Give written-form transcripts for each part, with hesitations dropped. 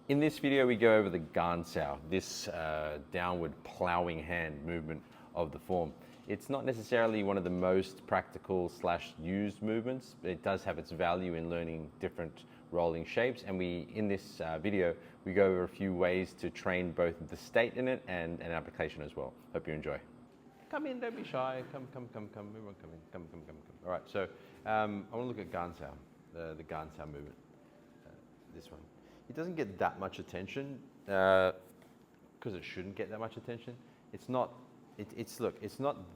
In this video, we go over the Gansa, this downward plowing hand movement of the form. It's not necessarily one of the most practical / used movements, but it does have its value in learning different rolling shapes. And in this video, we go over a few ways to train both the state in it and an application as well. Hope you enjoy. Come in, don't be shy. Come. Everyone come in. Come. All right, so I want to look at Gansa, the Gansa movement, this one. It doesn't get that much attention because it shouldn't get that much attention. It's not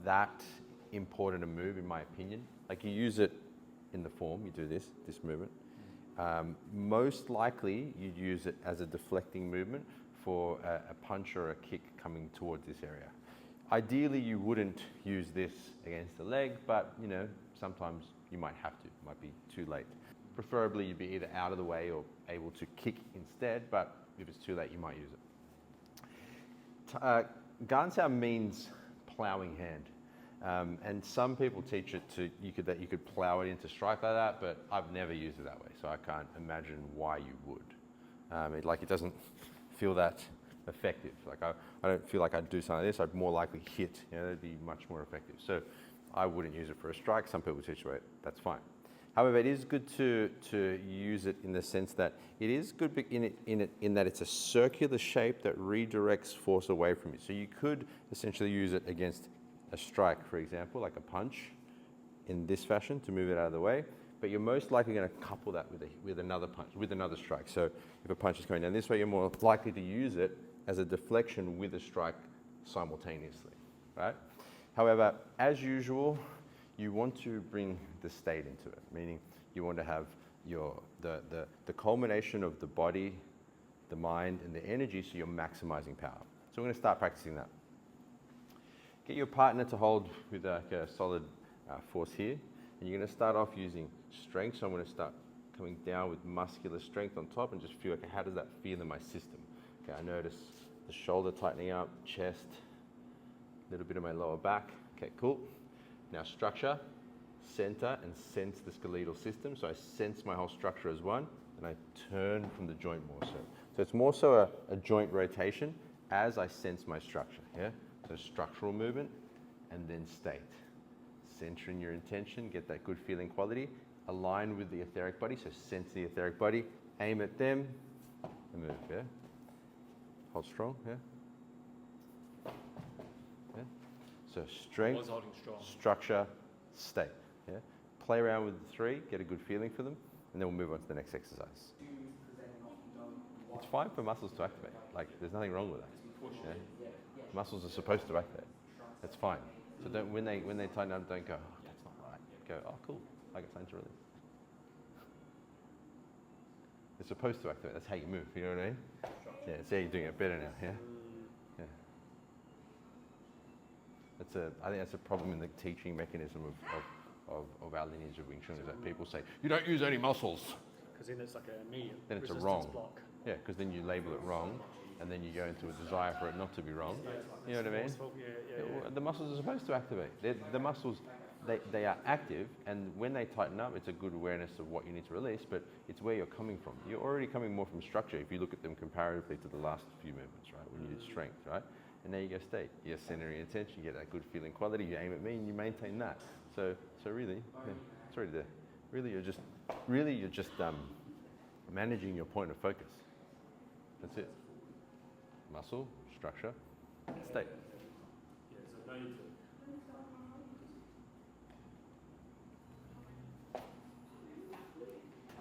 that important a move in my opinion. Like, you use it in the form, you do this movement. Most likely you'd use it as a deflecting movement for a punch or a kick coming towards this area. Ideally you wouldn't use this against the leg, but you know, sometimes you might have to, it might be too late. Preferably you'd be either out of the way or able to kick instead, but if it's too late, you might use it. Gansa means plowing hand, and some people teach it that you could plow it into strike like that, but I've never used it that way, so I can't imagine why you would. It doesn't feel that effective. Like I don't feel like I'd do something like this. I'd more likely hit. You know, it'd be much more effective. So I wouldn't use it for a strike. Some people teach it. That's fine. However, it is good to use it in the sense that it is good in that it's a circular shape that redirects force away from you. So you could essentially use it against a strike, for example, like a punch in this fashion to move it out of the way. But you're most likely going to couple that with another punch, with another strike. So if a punch is coming down this way, you're more likely to use it as a deflection with a strike simultaneously, right? However, as usual, you want to bring the state into it, meaning you want to have the culmination of the body, the mind, and the energy, so you're maximizing power. So we're going to start practicing that. Get your partner to hold with a solid force here, and you're going to start off using strength. So I'm going to start coming down with muscular strength on top and just feel like, how does that feel in my system? Okay, I notice the shoulder tightening up, chest, a little bit of my lower back. Okay, cool. Now structure, center, and sense the skeletal system. So I sense my whole structure as one, and I turn from the joint more so. So it's more so a joint rotation as I sense my structure, yeah? So structural movement, and then state. Centering your intention, get that good feeling quality, align with the etheric body, so sense the etheric body, aim at them, and move, yeah? Hold strong, yeah? So strength, structure, state. Yeah? Play around with the three, get a good feeling for them, and then we'll move on to the next exercise. It's fine for muscles to activate. Like, there's nothing wrong with that. Yeah? Muscles are supposed to activate. That's fine. So don't, when they tighten up, don't go, oh, that's not right. Go, oh, cool. I got something to release. They're supposed to activate. That's how you move. You know what I mean? Yeah. So you're doing it better now. Yeah. I think that's a problem in the teaching mechanism of our lineage of Wing Chun, is that people say, you don't use any muscles. Because then it's like a immediate then it's a resistance wrong block. Yeah, because then you label it wrong, and then you go into a desire for it not to be wrong. You know what I mean? Yeah. The muscles are supposed to activate. The muscles, they are active, and when they tighten up, it's a good awareness of what you need to release, but it's where you're coming from. You're already coming more from structure if you look at them comparatively to the last few movements, right? When you did strength, right? And now you go state. You're centering your attention, you get that good feeling quality, you aim at me and you maintain that. So really, yeah, it's already there. Really you're just managing your point of focus. That's it. Muscle, structure, state.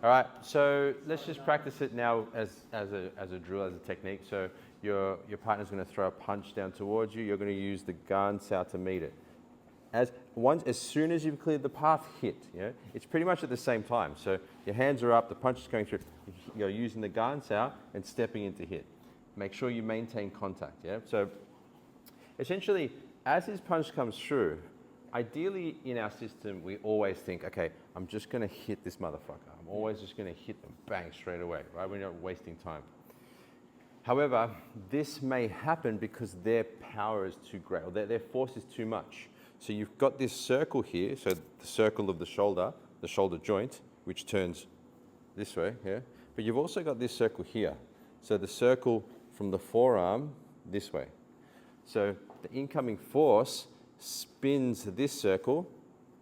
All right, so let's just practice it now as a drill, as a technique. So your partner's going to throw a punch down towards you. You're going to use the Gansa to meet it. As soon as you've cleared the path, hit. You know? It's pretty much at the same time. So your hands are up, the punch is going through. You're using the Gansa and stepping into hit. Make sure you maintain contact. Yeah. So essentially, as his punch comes through, ideally in our system, we always think, okay, I'm just going to hit this motherfucker. I'm always just going to hit them, bang, straight away, right? We're not wasting time. However, this may happen because their power is too great, or their force is too much. So you've got this circle here, so the circle of the shoulder joint, which turns this way, yeah? But you've also got this circle here. So the circle from the forearm this way. So the incoming force spins this circle,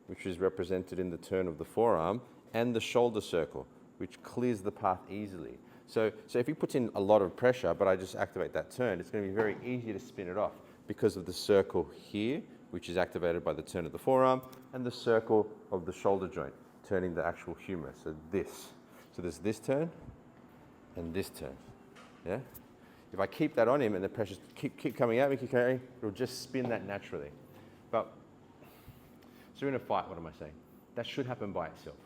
which is represented in the turn of the forearm, and the shoulder circle, which clears the path easily. So if he puts in a lot of pressure, but I just activate that turn, it's going to be very easy to spin it off because of the circle here, which is activated by the turn of the forearm, and the circle of the shoulder joint, turning the actual humerus. So there's this turn and this turn. Yeah? If I keep that on him and the pressures keep coming at me, it'll just spin that naturally. But, so in a fight, what am I saying? That should happen by itself.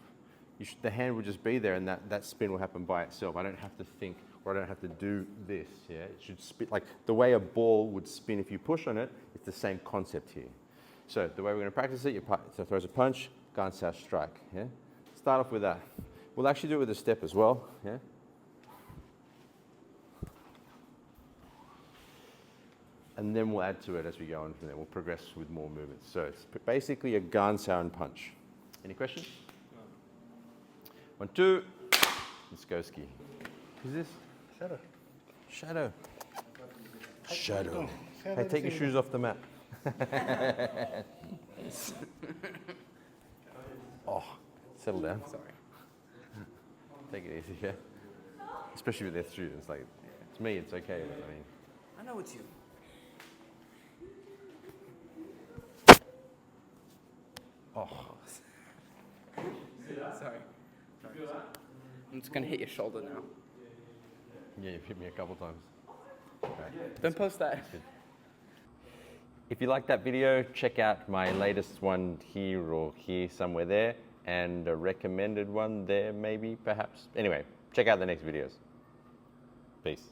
The hand will just be there and that spin will happen by itself. I don't have to think, or I don't have to do this, yeah? It should spin, like the way a ball would spin if you push on it, it's the same concept here. So the way we're gonna practice it, so throws a punch, Gansa strike, yeah? Start off with that. We'll actually do it with a step as well, yeah? And then we'll add to it as we go on from there. We'll progress with more movements. So it's basically a Gansa punch. Any questions? 1, 2, let's go ski. Who's this? Shadow. Shadow. Shadow. Hey, take your shoes off the mat. Oh, settle down. Sorry. Take it easy, yeah? Especially with their students. Like, to me, it's okay. But I mean, I know it's you. oh. Sorry. I'm just gonna hit your shoulder now. Yeah, you've hit me a couple times. Okay. Don't post that. If you like that video, check out my latest one here or here, somewhere there, and a recommended one there, maybe, perhaps. Anyway, check out the next videos. Peace.